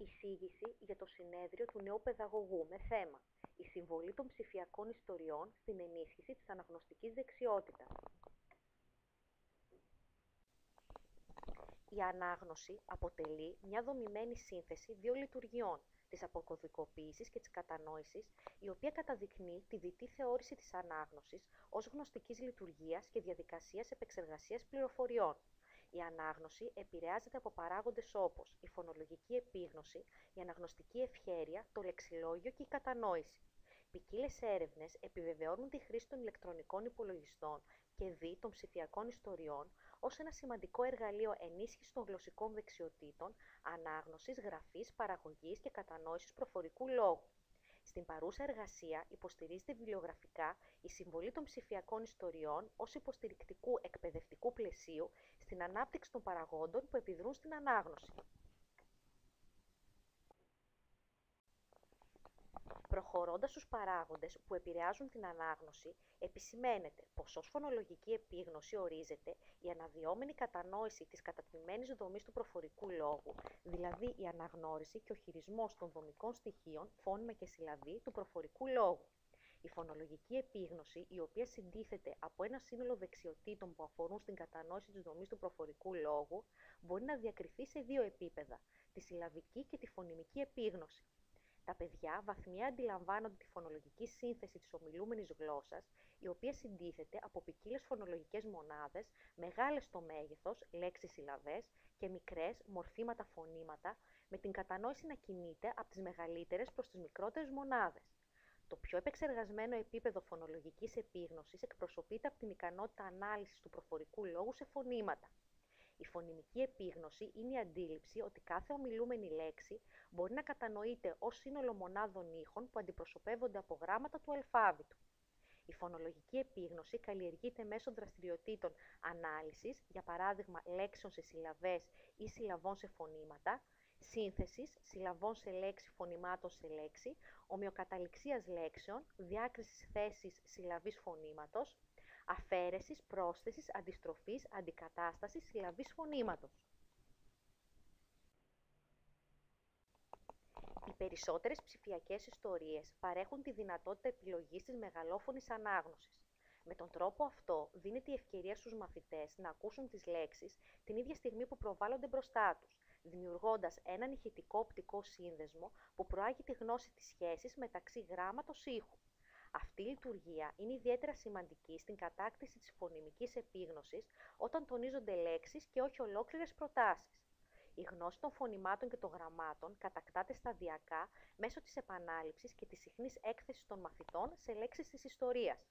Εισήγηση για το συνέδριο του νέου παιδαγωγού με θέμα «Η συμβολή των ψηφιακών ιστοριών στην ενίσχυση της αναγνωστικής δεξιότητας». Η ανάγνωση αποτελεί μια δομημένη σύνθεση δύο λειτουργιών, της αποκωδικοποίησης και της κατανόησης, η οποία καταδεικνύει τη διτή θεώρηση της ανάγνωσης ως γνωστικής λειτουργίας και διαδικασίας επεξεργασίας πληροφοριών. Η ανάγνωση επηρεάζεται από παράγοντες όπως η φωνολογική επίγνωση, η αναγνωστική ευχέρεια, το λεξιλόγιο και η κατανόηση. Ποικίλες έρευνες επιβεβαιώνουν τη χρήση των ηλεκτρονικών υπολογιστών και των ψηφιακών ιστοριών ως ένα σημαντικό εργαλείο ενίσχυσης των γλωσσικών δεξιοτήτων, ανάγνωσης, γραφής, παραγωγής και κατανόησης προφορικού λόγου. Στην παρούσα εργασία υποστηρίζεται βιβλιογραφικά η συμβολή των ψηφιακών ιστοριών ως υποστηρικτικού εκπαιδευτικού πλαισίου στην ανάπτυξη των παραγόντων που επιδρούν στην ανάγνωση. Προχωρώντας στους παράγοντες που επηρεάζουν την ανάγνωση, επισημαίνεται πως ως φωνολογική επίγνωση ορίζεται η αναδυόμενη κατανόηση της κατατμημένης δομής του προφορικού λόγου, δηλαδή η αναγνώριση και ο χειρισμός των δομικών στοιχείων, φώνημα και συλλαβή, του προφορικού λόγου. Η φωνολογική επίγνωση, η οποία συντίθεται από ένα σύνολο δεξιοτήτων που αφορούν στην κατανόηση της δομής του προφορικού λόγου, μπορεί να διακριθεί σε δύο επίπεδα, τη συλλαβική και τη φωνημική επίγνωση. Τα παιδιά βαθμιαία αντιλαμβάνονται τη φωνολογική σύνθεση της ομιλούμενης γλώσσας, η οποία συντίθεται από ποικίλες φωνολογικές μονάδες, μεγάλες στο μέγεθος, λέξεις-συλλαβές και μικρές μορφήματα-φωνήματα, με την κατανόηση να κινείται από τις μεγαλύτερες προς τις μικρότερες μονάδες. Το πιο επεξεργασμένο επίπεδο φωνολογικής επίγνωσης εκπροσωπείται από την ικανότητα ανάλυσης του προφορικού λόγου σε φωνήματα. Η φωνημική επίγνωση είναι η αντίληψη ότι κάθε ομιλούμενη λέξη μπορεί να κατανοείται ως σύνολο μονάδων ήχων που αντιπροσωπεύονται από γράμματα του αλφάβητου. Η φωνολογική επίγνωση καλλιεργείται μέσω δραστηριοτήτων ανάλυσης, για παράδειγμα λέξεων σε συλλαβές ή συλλαβών σε φωνήματα, σύνθεσης, συλλαβών σε λέξη, φωνημάτων σε λέξη, ομοιοκαταληξίας λέξεων, διάκρισης θέσης συλλαβής φωνήματος, αφαίρεσης, πρόσθεσης, αντιστροφής, αντικατάστασης, συλλαβής φωνήματος. Οι περισσότερες ψηφιακές ιστορίες παρέχουν τη δυνατότητα επιλογής της μεγαλόφωνης ανάγνωσης. Με τον τρόπο αυτό δίνεται η ευκαιρία στους μαθητές να ακούσουν τις λέξεις την ίδια στιγμή που προβάλλονται μπροστά τους, δημιουργώντας έναν ηχητικό οπτικό σύνδεσμο που προάγει τη γνώση της σχέσης μεταξύ γράμματος ήχου. Αυτή η λειτουργία είναι ιδιαίτερα σημαντική στην κατάκτηση της φωνημικής επίγνωσης όταν τονίζονται λέξεις και όχι ολόκληρες προτάσεις. Η γνώση των φωνημάτων και των γραμμάτων κατακτάται σταδιακά μέσω της επανάληψης και της συχνής έκθεσης των μαθητών σε λέξεις της ιστορίας.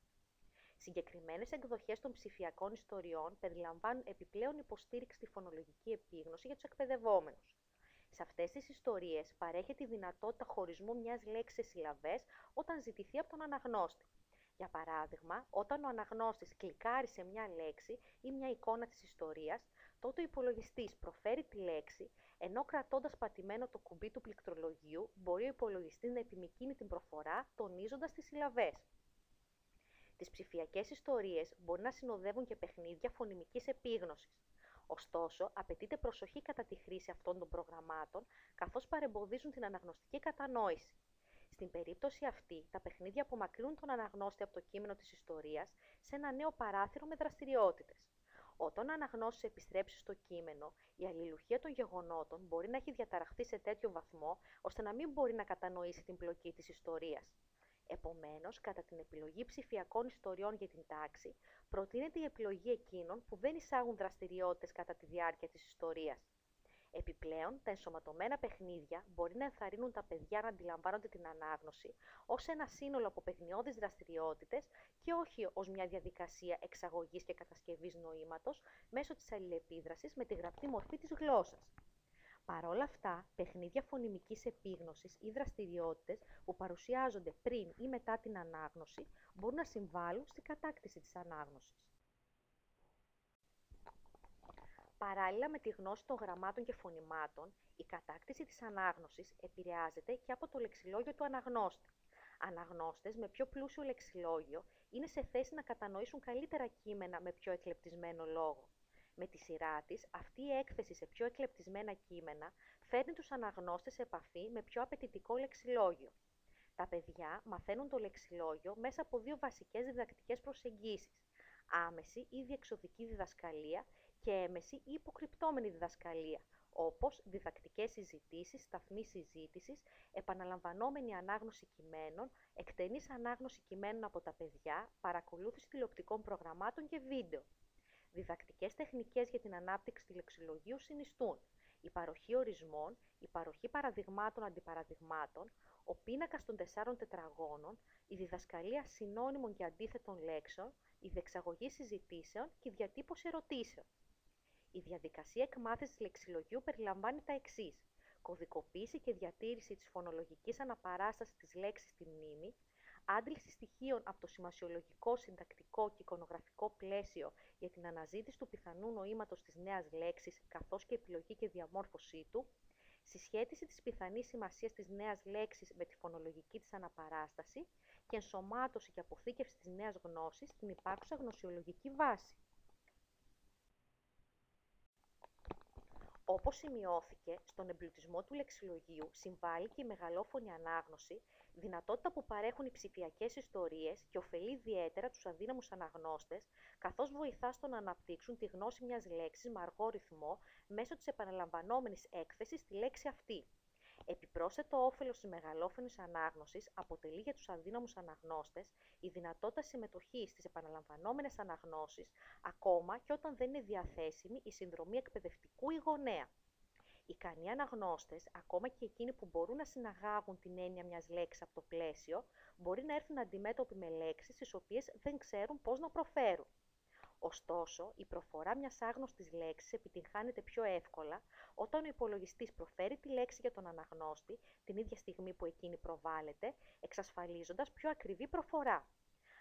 Συγκεκριμένες εκδοχές των ψηφιακών ιστοριών περιλαμβάνουν επιπλέον υποστήριξη στη φωνολογική επίγνωση για τους εκπαιδευόμενους. Σε αυτές τις ιστορίες παρέχεται η δυνατότητα χωρισμού μιας λέξης σε συλλαβές όταν ζητηθεί από τον αναγνώστη. Για παράδειγμα, όταν ο αναγνώστης κλικάρει σε μια λέξη ή μια εικόνα της ιστορίας, τότε ο υπολογιστής προφέρει τη λέξη, ενώ κρατώντας πατημένο το κουμπί του πληκτρολογίου, μπορεί ο υπολογιστής να επιμικρύνει την προφορά, τονίζοντας τις συλλαβές. Τις ψηφιακές ιστορίες μπορεί να συνοδεύουν και παιχνίδια φωνημικής επίγνωσης. Ωστόσο, απαιτείται προσοχή κατά τη χρήση αυτών των προγραμμάτων, καθώς παρεμποδίζουν την αναγνωστική κατανόηση. Στην περίπτωση αυτή, τα παιχνίδια απομακρύνουν τον αναγνώστη από το κείμενο της ιστορίας σε ένα νέο παράθυρο με δραστηριότητες. Όταν ο αναγνώστης επιστρέψει στο κείμενο, η αλληλουχία των γεγονότων μπορεί να έχει διαταραχθεί σε τέτοιο βαθμό, ώστε να μην μπορεί να κατανοήσει την πλοκή της ιστορίας. Επομένως, κατά την επιλογή ψηφιακών ιστοριών για την τάξη, προτείνεται η επιλογή εκείνων που δεν εισάγουν δραστηριότητες κατά τη διάρκεια της ιστορίας. Επιπλέον, τα ενσωματωμένα παιχνίδια μπορεί να ενθαρρύνουν τα παιδιά να αντιλαμβάνονται την ανάγνωση ως ένα σύνολο από παιχνιώδεις δραστηριότητες και όχι ως μια διαδικασία εξαγωγής και κατασκευής νοήματος μέσω της αλληλεπίδρασης με τη γραπτή μορφή της γλώσσας. Παρ' όλα αυτά, παιχνίδια φωνημικής επίγνωσης ή δραστηριότητες που παρουσιάζονται πριν ή μετά την ανάγνωση μπορούν να συμβάλλουν στην κατάκτηση της ανάγνωσης. Παράλληλα με τη γνώση των γραμμάτων και φωνημάτων, η κατάκτηση της ανάγνωσης επηρεάζεται και από το λεξιλόγιο του αναγνώστη. Αναγνώστες με πιο πλούσιο λεξιλόγιο είναι σε θέση να κατανοήσουν καλύτερα κείμενα με πιο εκλεπτισμένο λόγο. Με τη σειρά της, αυτή η έκθεση σε πιο εκλεπτισμένα κείμενα φέρνει τους αναγνώστες σε επαφή με πιο απαιτητικό λεξιλόγιο. Τα παιδιά μαθαίνουν το λεξιλόγιο μέσα από δύο βασικές διδακτικές προσεγγίσεις: άμεση ή διεξοδική διδασκαλία και έμεση ή υποκρυπτόμενη διδασκαλία, όπως διδακτικές συζητήσεις, σταθμοί συζήτησης, επαναλαμβανόμενη ανάγνωση κειμένων, εκτενής ανάγνωση κειμένων από τα παιδιά, παρακολούθηση τηλεοπτικών προγραμμάτων και βίντεο. Διδακτικές τεχνικές για την ανάπτυξη του λεξιλογίου συνιστούν η παροχή ορισμών, η παροχή παραδειγμάτων αντιπαραδειγμάτων, ο πίνακας των 4 τετραγώνων, η διδασκαλία συνώνυμων και αντίθετων λέξεων, η διεξαγωγή συζητήσεων και η διατύπωση ερωτήσεων. Η διαδικασία εκμάθησης λεξιλογίου περιλαμβάνει τα εξής: κωδικοποίηση και διατήρηση της φωνολογικής αναπαράστασης της λέξης στη μνήμη, άντληση στοιχείων από το σημασιολογικό, συντακτικό και εικονογραφικό πλαίσιο για την αναζήτηση του πιθανού νοήματος της νέας λέξης, καθώς και επιλογή και διαμόρφωσή του, συσχέτιση της πιθανής σημασίας της νέας λέξης με τη φωνολογική της αναπαράσταση και ενσωμάτωση και αποθήκευση της νέας γνώσης στην υπάρχουσα γνωσιολογική βάση. Όπως σημειώθηκε, στον εμπλουτισμό του λεξιλογίου συμβάλλει και η μεγαλόφωνη ανάγνωση, δυνατότητα που παρέχουν οι ψηφιακές ιστορίες και ωφελεί ιδιαίτερα τους αδύναμους αναγνώστες, καθώς βοηθά στο να αναπτύξουν τη γνώση μιας λέξης με αργό ρυθμό μέσω της επαναλαμβανόμενης έκθεσης στη λέξη αυτή. Επιπρόσθετο όφελος της μεγαλόφωνης ανάγνωσης αποτελεί για τους αδύναμους αναγνώστες η δυνατότητα συμμετοχής στις επαναλαμβανόμενες αναγνώσεις, ακόμα και όταν δεν είναι διαθέσιμη η συνδρομή εκπαιδευτικού ή γονέα. Ικανοί αναγνώστες, ακόμα και εκείνοι που μπορούν να συναγάγουν την έννοια μιας λέξης από το πλαίσιο, μπορεί να έρθουν αντιμέτωποι με λέξεις τις οποίες δεν ξέρουν πώς να προφέρουν. Ωστόσο, η προφορά μιας άγνωστης λέξης επιτυγχάνεται πιο εύκολα όταν ο υπολογιστής προφέρει τη λέξη για τον αναγνώστη την ίδια στιγμή που εκείνη προβάλλεται, εξασφαλίζοντας πιο ακριβή προφορά.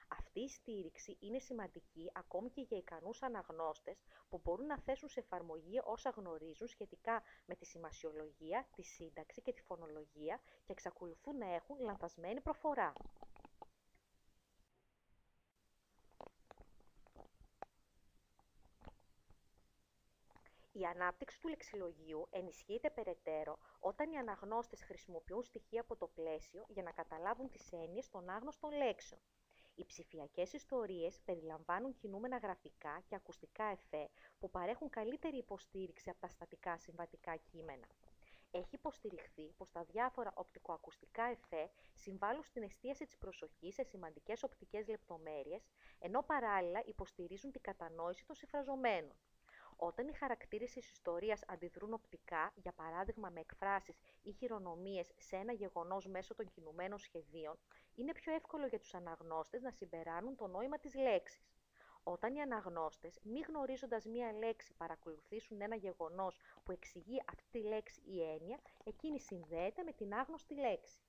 Αυτή η στήριξη είναι σημαντική ακόμη και για ικανούς αναγνώστες που μπορούν να θέσουν σε εφαρμογή όσα γνωρίζουν σχετικά με τη σημασιολογία, τη σύνταξη και τη φωνολογία και εξακολουθούν να έχουν λανθασμένη προφορά. Η ανάπτυξη του λεξιλογίου ενισχύεται περαιτέρω όταν οι αναγνώστες χρησιμοποιούν στοιχεία από το πλαίσιο για να καταλάβουν τις έννοιες των άγνωστων λέξεων. Οι ψηφιακές ιστορίες περιλαμβάνουν κινούμενα γραφικά και ακουστικά εφέ που παρέχουν καλύτερη υποστήριξη από τα στατικά συμβατικά κείμενα. Έχει υποστηριχθεί πως τα διάφορα οπτικοακουστικά εφέ συμβάλλουν στην εστίαση της προσοχής σε σημαντικές οπτικές λεπτομέρειες, ενώ παράλληλα υποστηρίζουν την κατανόηση των συμφραζομένων. Όταν οι χαρακτήρες της ιστορίας αντιδρούν οπτικά, για παράδειγμα με εκφράσεις ή χειρονομίες σε ένα γεγονός μέσω των κινουμένων σχεδίων, είναι πιο εύκολο για τους αναγνώστες να συμπεράνουν το νόημα της λέξης. Όταν οι αναγνώστες, μη γνωρίζοντας μία λέξη, παρακολουθήσουν ένα γεγονός που εξηγεί αυτή τη λέξη ή έννοια, εκείνη συνδέεται με την άγνωστη λέξη.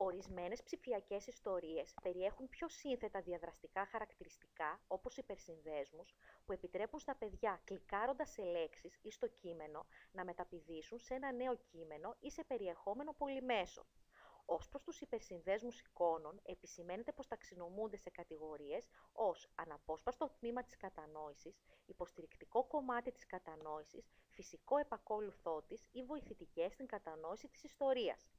Ορισμένες ψηφιακές ιστορίες περιέχουν πιο σύνθετα διαδραστικά χαρακτηριστικά, όπως υπερσυνδέσμους, που επιτρέπουν στα παιδιά, κλικάροντας σε λέξεις ή στο κείμενο, να μεταπηδήσουν σε ένα νέο κείμενο ή σε περιεχόμενο πολυμέσων. Ως προς τους υπερσυνδέσμους εικόνων, επισημαίνεται πως ταξινομούνται σε κατηγορίες ως αναπόσπαστο τμήμα της κατανόησης, υποστηρικτικό κομμάτι της κατανόησης, φυσικό επακόλουθό της ή βοηθητικές στην κατανόηση της ιστορίας.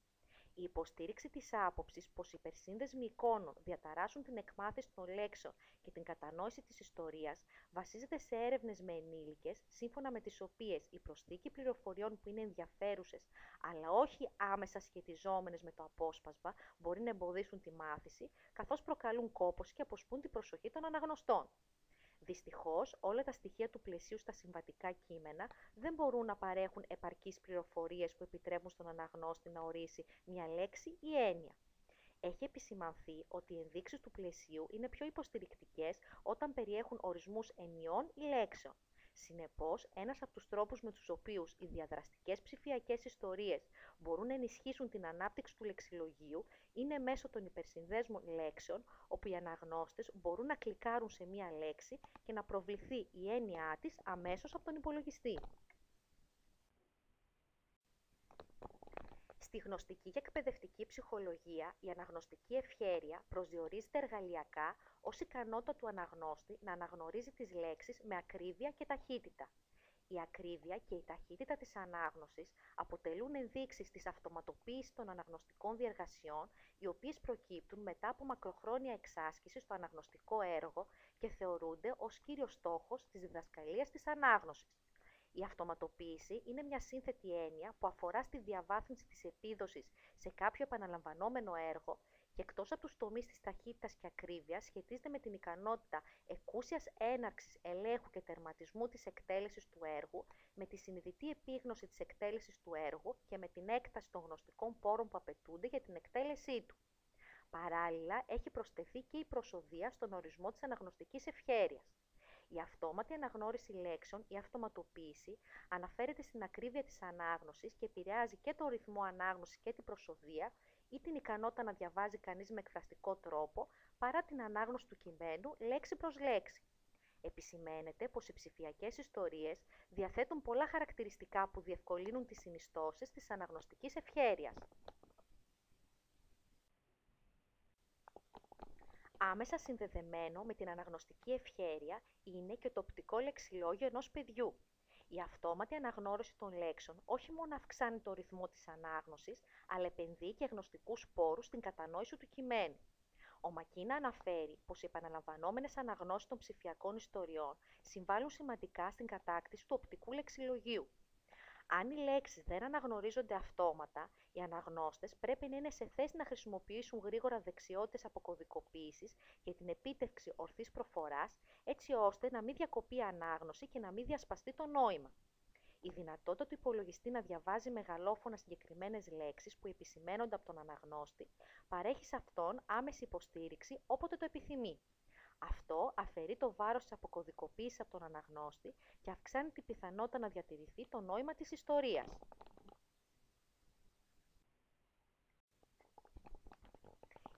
Η υποστήριξη της άποψης πως οι υπερσύνδεσμοι εικόνων διαταράσσουν την εκμάθηση των λέξεων και την κατανόηση της ιστορίας βασίζεται σε έρευνες με ενήλικες, σύμφωνα με τις οποίες η προσθήκη πληροφοριών που είναι ενδιαφέρουσες, αλλά όχι άμεσα σχετιζόμενες με το απόσπασμα, μπορεί να εμποδίσουν τη μάθηση, καθώς προκαλούν κόπωση και αποσπούν την προσοχή των αναγνωστών. Δυστυχώς, όλα τα στοιχεία του πλαισίου στα συμβατικά κείμενα δεν μπορούν να παρέχουν επαρκείς πληροφορίες που επιτρέπουν στον αναγνώστη να ορίσει μια λέξη ή έννοια. Έχει επισημανθεί ότι οι ενδείξεις του πλαισίου είναι πιο υποστηρικτικές όταν περιέχουν ορισμούς εννοιών ή λέξεων. Συνεπώς, ένας από τους τρόπους με τους οποίους οι διαδραστικές ψηφιακές ιστορίες μπορούν να ενισχύσουν την ανάπτυξη του λεξιλογίου είναι μέσω των υπερσυνδέσμων λέξεων, όπου οι αναγνώστες μπορούν να κλικάρουν σε μία λέξη και να προβληθεί η έννοιά της αμέσως από τον υπολογιστή. Στη γνωστική και εκπαιδευτική ψυχολογία, η αναγνωστική ευχέρεια προσδιορίζεται εργαλειακά ως ικανότητα του αναγνώστη να αναγνωρίζει τις λέξεις με ακρίβεια και ταχύτητα. Η ακρίβεια και η ταχύτητα της ανάγνωσης αποτελούν ενδείξεις της αυτοματοποίησης των αναγνωστικών διεργασιών, οι οποίες προκύπτουν μετά από μακροχρόνια εξάσκηση στο αναγνωστικό έργο και θεωρούνται ως κύριος στόχος της διδασκαλίας της ανάγνωσης. Η αυτοματοποίηση είναι μια σύνθετη έννοια που αφορά στη διαβάθμιση της επίδοσης σε κάποιο επαναλαμβανόμενο έργο και εκτός από τους τομείς της ταχύτητας και ακρίβειας σχετίζεται με την ικανότητα εκούσιας έναρξης, ελέγχου και τερματισμού της εκτέλεσης του έργου, με τη συνειδητή επίγνωση της εκτέλεσης του έργου και με την έκταση των γνωστικών πόρων που απαιτούνται για την εκτέλεσή του. Παράλληλα, έχει προσθεθεί και η προσοδεία στον ορισμό της αναγνωστικής ευχέρειας. Η αυτόματη αναγνώριση λέξεων ή αυτοματοποίηση αναφέρεται στην ακρίβεια της ανάγνωσης και επηρεάζει και τον ρυθμό ανάγνωσης και την προσοδεία ή την ικανότητα να διαβάζει κανείς με εκφραστικό τρόπο παρά την ανάγνωση του κειμένου λέξη προς λέξη. Επισημαίνεται πως οι ψηφιακές ιστορίες διαθέτουν πολλά χαρακτηριστικά που διευκολύνουν τις συνιστώσεις της αναγνωστικής ευχέρειας. Άμεσα συνδεδεμένο με την αναγνωστική ευχέρεια είναι και το οπτικό λεξιλόγιο ενός παιδιού. Η αυτόματη αναγνώριση των λέξεων όχι μόνο αυξάνει το ρυθμό της ανάγνωσης, αλλά επενδύει και γνωστικούς πόρους στην κατανόηση του κειμένου. Ο Μακίνα αναφέρει πως οι επαναλαμβανόμενες αναγνώσεις των ψηφιακών ιστοριών συμβάλλουν σημαντικά στην κατάκτηση του οπτικού λεξιλογίου. Αν οι λέξεις δεν αναγνωρίζονται αυτόματα, οι αναγνώστες πρέπει να είναι σε θέση να χρησιμοποιήσουν γρήγορα δεξιότητες αποκωδικοποίησης για την επίτευξη ορθής προφοράς, έτσι ώστε να μην διακοπεί η ανάγνωση και να μην διασπαστεί το νόημα. Η δυνατότητα του υπολογιστή να διαβάζει μεγαλόφωνα συγκεκριμένες λέξεις που επισημαίνονται από τον αναγνώστη παρέχει σε αυτόν άμεση υποστήριξη όποτε το επιθυμεί. Αυτό αφαιρεί το βάρος της αποκωδικοποίησης από τον αναγνώστη και αυξάνει την πιθανότητα να διατηρηθεί το νόημα της ιστορίας.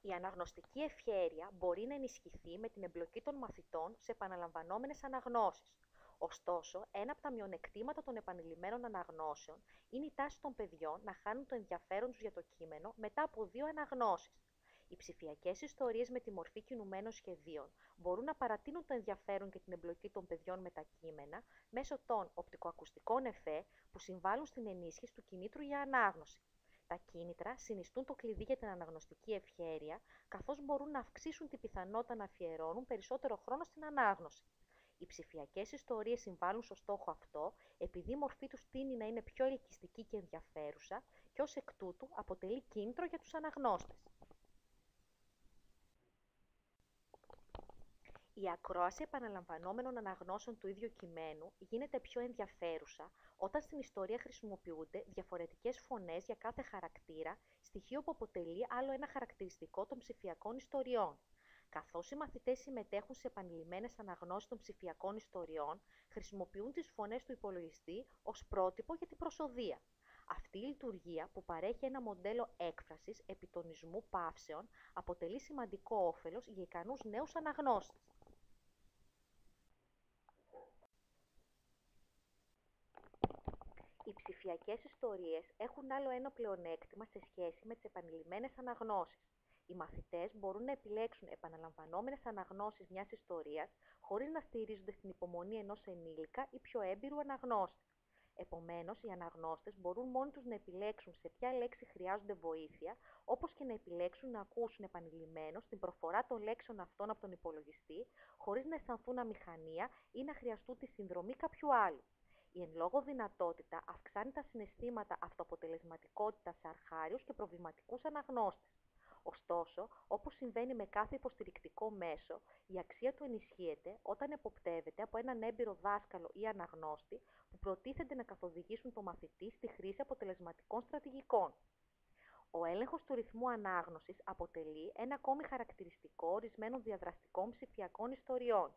Η αναγνωστική ευχέρεια μπορεί να ενισχυθεί με την εμπλοκή των μαθητών σε επαναλαμβανόμενες αναγνώσεις. Ωστόσο, ένα από τα μειονεκτήματα των επανειλημμένων αναγνώσεων είναι η τάση των παιδιών να χάνουν το ενδιαφέρον τους για το κείμενο μετά από 2 αναγνώσεις. Οι ψηφιακές ιστορίες με τη μορφή κινουμένων σχεδίων μπορούν να παρατείνουν το ενδιαφέρον και την εμπλοκή των παιδιών με τα κείμενα μέσω των οπτικοακουστικών εφέ που συμβάλλουν στην ενίσχυση του κινήτρου για ανάγνωση. Τα κίνητρα συνιστούν το κλειδί για την αναγνωστική ευχέρεια, καθώς μπορούν να αυξήσουν την πιθανότητα να αφιερώνουν περισσότερο χρόνο στην ανάγνωση. Οι ψηφιακές ιστορίες συμβάλλουν στο στόχο αυτό, επειδή η μορφή τους τείνει να είναι πιο ελκυστική και ενδιαφέρουσα και ως εκ τούτου αποτελεί κίνητρο για τους αναγνώστες. Η ακρόαση επαναλαμβανόμενων αναγνώσεων του ίδιου κειμένου γίνεται πιο ενδιαφέρουσα όταν στην ιστορία χρησιμοποιούνται διαφορετικές φωνές για κάθε χαρακτήρα, στοιχείο που αποτελεί άλλο ένα χαρακτηριστικό των ψηφιακών ιστοριών. Καθώς οι μαθητές συμμετέχουν σε επανειλημμένες αναγνώσεις των ψηφιακών ιστοριών, χρησιμοποιούν τις φωνές του υπολογιστή ως πρότυπο για την προσοδεία. Αυτή η λειτουργία, που παρέχει ένα μοντέλο έκφρασης, επιτονισμού παύσεων, αποτελεί σημαντικό όφελος για ικανούς νέους αναγνώστες. Οι ψηφιακές ιστορίες έχουν άλλο ένα πλεονέκτημα σε σχέση με τις επανειλημμένες αναγνώσεις. Οι μαθητές μπορούν να επιλέξουν επαναλαμβανόμενες αναγνώσεις μιας ιστορίας χωρίς να στηρίζονται στην υπομονή ενός ενήλικα ή πιο έμπειρου αναγνώστη. Επομένως, οι αναγνώστες μπορούν μόνοι τους να επιλέξουν σε ποια λέξη χρειάζονται βοήθεια, όπως και να επιλέξουν να ακούσουν επανειλημμένως την προφορά των λέξεων αυτών από τον υπολογιστή, χωρίς να αισθανθούν αμηχανία ή να χρειαστούν τη συνδρομή κάποιου άλλου. Η εν λόγω δυνατότητα αυξάνει τα συναισθήματα αυτοαποτελεσματικότητας σε αρχάριους και προβληματικούς αναγνώστες. Ωστόσο, όπως συμβαίνει με κάθε υποστηρικτικό μέσο, η αξία του ενισχύεται όταν εποπτεύεται από έναν έμπειρο δάσκαλο ή αναγνώστη που προτίθενται να καθοδηγήσουν τον μαθητή στη χρήση αποτελεσματικών στρατηγικών. Ο έλεγχος του ρυθμού ανάγνωσης αποτελεί ένα ακόμη χαρακτηριστικό ορισμένων διαδραστικών ψηφιακών ιστοριών.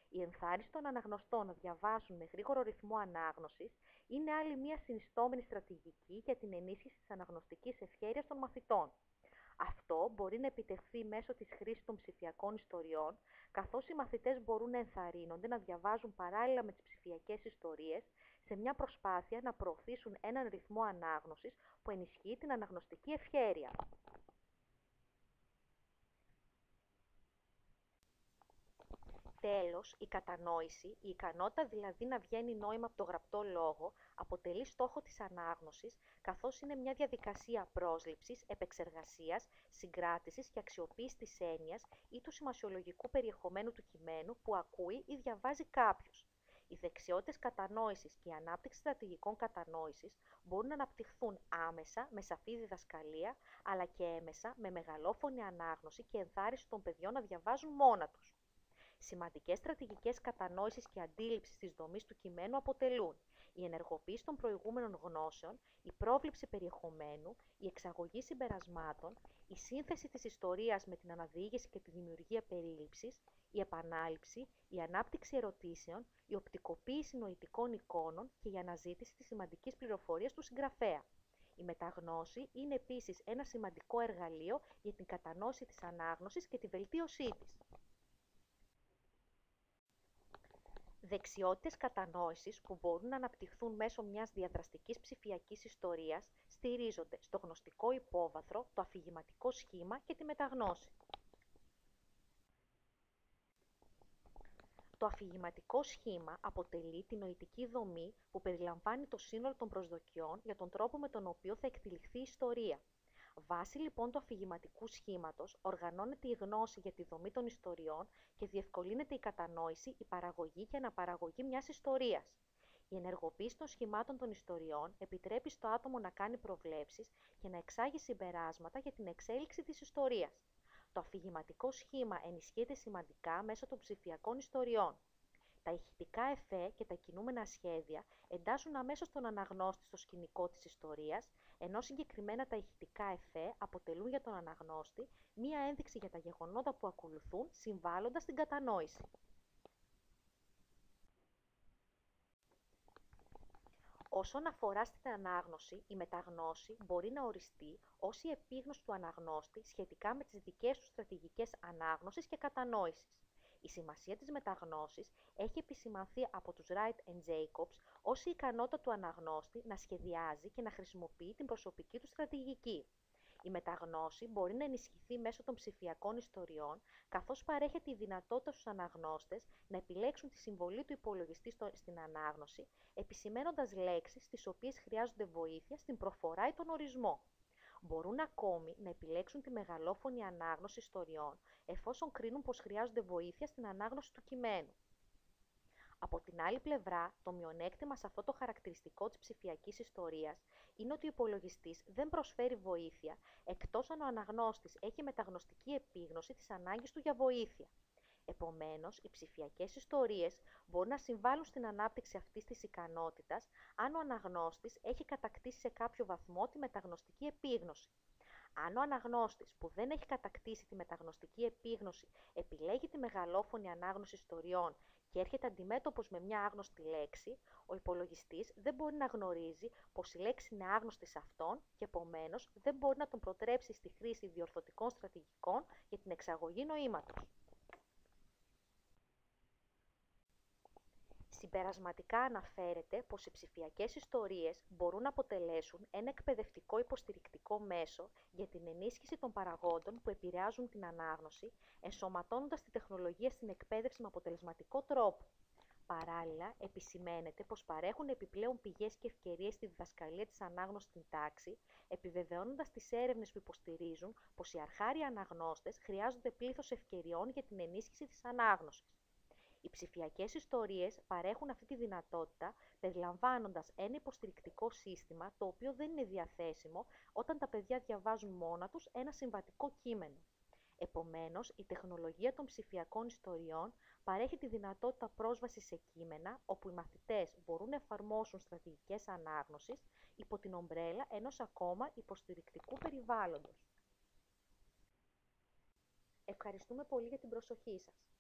Η ενθάρρυνση των αναγνωστών να διαβάσουν με γρήγορο ρυθμό ανάγνωσης είναι άλλη μία συνιστόμενη στρατηγική για την ενίσχυση της αναγνωστικής ευχέρειας των μαθητών. Αυτό μπορεί να επιτευχθεί μέσω της χρήσης των ψηφιακών ιστοριών, καθώς οι μαθητές μπορούν να ενθαρρύνονται να διαβάζουν παράλληλα με τις ψηφιακές ιστορίες σε μια προσπάθεια να προωθήσουν έναν ρυθμό ανάγνωσης που ενισχύει την αναγνωστική ευχέρεια. Τέλος, η κατανόηση, η ικανότητα δηλαδή να βγαίνει νόημα από το γραπτό λόγο, αποτελεί στόχο της ανάγνωσης, καθώς είναι μια διαδικασία πρόσληψης, επεξεργασίας, συγκράτησης και αξιοποίησης της έννοιας ή του σημασιολογικού περιεχομένου του κειμένου που ακούει ή διαβάζει κάποιος. Οι δεξιότητες κατανόησης και η ανάπτυξη στρατηγικών κατανόησης μπορούν να αναπτυχθούν άμεσα με σαφή διδασκαλία, αλλά και έμεσα με μεγαλόφωνη ανάγνωση και ενθάρρυνση των παιδιών να διαβάζουν μόνα τους. Σημαντικές στρατηγικές κατανόησης και αντίληψης της δομής του κειμένου αποτελούν η ενεργοποίηση των προηγούμενων γνώσεων, η πρόβλεψη περιεχομένου, η εξαγωγή συμπερασμάτων, η σύνθεση της ιστορίας με την αναδιήγηση και τη δημιουργία περίληψης, η επανάληψη, η ανάπτυξη ερωτήσεων, η οπτικοποίηση νοητικών εικόνων και η αναζήτηση της σημαντικής πληροφορίας του συγγραφέα. Η μεταγνώση είναι επίσης ένα σημαντικό εργαλείο για την κατανόηση της ανάγνωσης και τη βελτίωσή της. Δεξιότητες κατανόησης που μπορούν να αναπτυχθούν μέσω μιας διαδραστικής ψηφιακής ιστορίας στηρίζονται στο γνωστικό υπόβαθρο, το αφηγηματικό σχήμα και τη μεταγνώση. Το αφηγηματικό σχήμα αποτελεί τη νοητική δομή που περιλαμβάνει το σύνολο των προσδοκιών για τον τρόπο με τον οποίο θα εκτυλιχθεί η ιστορία. Βάσει λοιπόν του αφηγηματικού σχήματος, οργανώνεται η γνώση για τη δομή των ιστοριών και διευκολύνεται η κατανόηση, η παραγωγή και αναπαραγωγή μιας ιστορίας. Η ενεργοποίηση των σχημάτων των ιστοριών επιτρέπει στο άτομο να κάνει προβλέψεις και να εξάγει συμπεράσματα για την εξέλιξη της ιστορίας. Το αφηγηματικό σχήμα ενισχύεται σημαντικά μέσω των ψηφιακών ιστοριών. Τα ηχητικά εφέ και τα κινούμενα σχέδια εντάσσουν αμέσως τον αναγνώστη στο σκηνικό της ιστορίας, ενώ συγκεκριμένα τα ηχητικά εφέ αποτελούν για τον αναγνώστη μία ένδειξη για τα γεγονότα που ακολουθούν, συμβάλλοντας στην κατανόηση. Όσον αφορά στην ανάγνωση, η μεταγνώση μπορεί να οριστεί ως η επίγνωση του αναγνώστη σχετικά με τις δικές του στρατηγικές ανάγνωσης και κατανόησης. Η σημασία της μεταγνώσης έχει επισημανθεί από τους Wright and Jacobs ως η ικανότητα του αναγνώστη να σχεδιάζει και να χρησιμοποιεί την προσωπική του στρατηγική. Η μεταγνώση μπορεί να ενισχυθεί μέσω των ψηφιακών ιστοριών, καθώς παρέχεται η δυνατότητα στους αναγνώστες να επιλέξουν τη συμβολή του υπολογιστή στην ανάγνωση, επισημαίνοντας λέξεις στις οποίες χρειάζονται βοήθεια στην προφορά ή τον ορισμό. Μπορούν ακόμη να επιλέξουν τη μεγαλόφωνη ανάγνωση ιστοριών, εφόσον κρίνουν πως χρειάζονται βοήθεια στην ανάγνωση του κειμένου. Από την άλλη πλευρά, το μειονέκτημα σε αυτό το χαρακτηριστικό της ψηφιακής ιστορίας είναι ότι ο υπολογιστής δεν προσφέρει βοήθεια, εκτός αν ο αναγνώστης έχει μεταγνωστική επίγνωση της ανάγκης του για βοήθεια. Επομένως, οι ψηφιακές ιστορίες μπορούν να συμβάλλουν στην ανάπτυξη αυτής της ικανότητας, αν ο αναγνώστης έχει κατακτήσει σε κάποιο βαθμό τη μεταγνωστική επίγνωση. Αν ο αναγνώστης που δεν έχει κατακτήσει τη μεταγνωστική επίγνωση επιλέγει τη μεγαλόφωνη ανάγνωση ιστοριών και έρχεται αντιμέτωπος με μια άγνωστη λέξη, ο υπολογιστής δεν μπορεί να γνωρίζει πως η λέξη είναι άγνωστη σε αυτόν και επομένως δεν μπορεί να τον προτρέψει στη χρήση διορθωτικών στρατηγικών για την εξαγωγή νοήματος. Συμπερασματικά αναφέρεται πως οι ψηφιακές ιστορίες μπορούν να αποτελέσουν ένα εκπαιδευτικό υποστηρικτικό μέσο για την ενίσχυση των παραγόντων που επηρεάζουν την ανάγνωση, ενσωματώνοντας τη τεχνολογία στην εκπαίδευση με αποτελεσματικό τρόπο. Παράλληλα, επισημαίνεται πως παρέχουν επιπλέον πηγές και ευκαιρίες στη διδασκαλία της ανάγνωσης στην τάξη, επιβεβαιώνοντας τις έρευνες που υποστηρίζουν πως οι αρχάριοι αναγνώστες χρειάζονται πλήθος ευκαιριών για την ενίσχυση της ανάγνωσης. Οι ψηφιακές ιστορίες παρέχουν αυτή τη δυνατότητα, περιλαμβάνοντας ένα υποστηρικτικό σύστημα το οποίο δεν είναι διαθέσιμο όταν τα παιδιά διαβάζουν μόνα τους ένα συμβατικό κείμενο. Επομένως, η τεχνολογία των ψηφιακών ιστοριών παρέχει τη δυνατότητα πρόσβασης σε κείμενα, όπου οι μαθητές μπορούν να εφαρμόσουν στρατηγικές ανάγνωσης υπό την ομπρέλα ενός ακόμα υποστηρικτικού περιβάλλοντος. Ευχαριστούμε πολύ για την προσοχή σας.